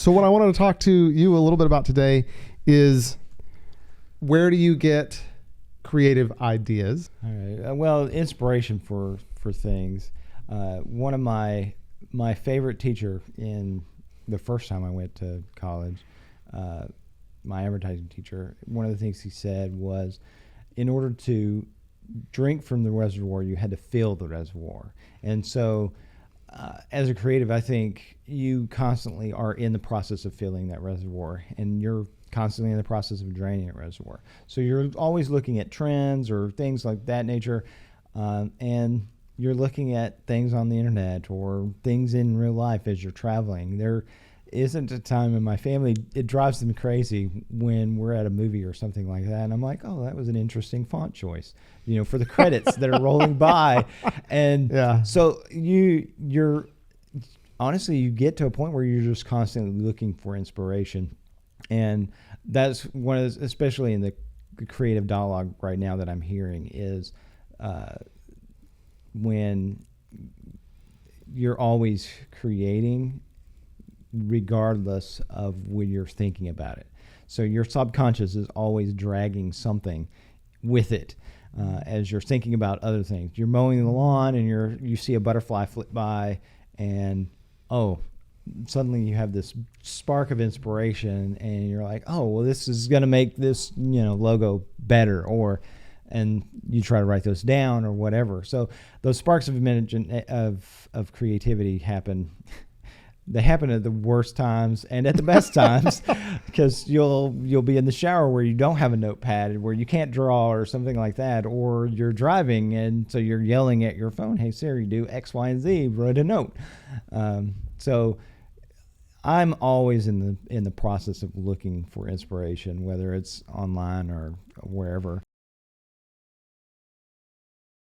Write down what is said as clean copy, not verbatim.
So what I wanted to talk to you a little bit about today is, where do you get creative ideas? All right. Well, inspiration for things. One of my favorite teacher in the first time I went to college, my advertising teacher, one of the things he said was, in order to drink from the reservoir, you had to fill the reservoir. And so as a creative, I think you constantly are in the process of filling that reservoir, and you're constantly in the process of draining that reservoir. So you're always looking at trends or things like that nature, and you're looking at things on the internet or things in real life as you're traveling. There isn't a time in my family, it drives them crazy when we're at a movie or something like that, and I'm like, oh, that was an interesting font choice, for the credits that are rolling by. And so you're honestly, you get to a point where you're just constantly looking for inspiration. And that's one of the, especially in the creative dialogue right now that I'm hearing, is when you're always creating regardless of when you're thinking about it. So your subconscious is always dragging something with it as you're thinking about other things. You're mowing the lawn and you see a butterfly flit by, and suddenly you have this spark of inspiration, and you're like, oh, well, this is going to make this logo better, and you try to write those down or whatever. So those sparks of creativity happen. They happen at the worst times and at the best times, because you'll be in the shower where you don't have a notepad, where you can't draw or something like that, or you're driving and so you're yelling at your phone, "Hey Siri, do X, Y, and Z. Write a note." So I'm always in the process of looking for inspiration, whether it's online or wherever.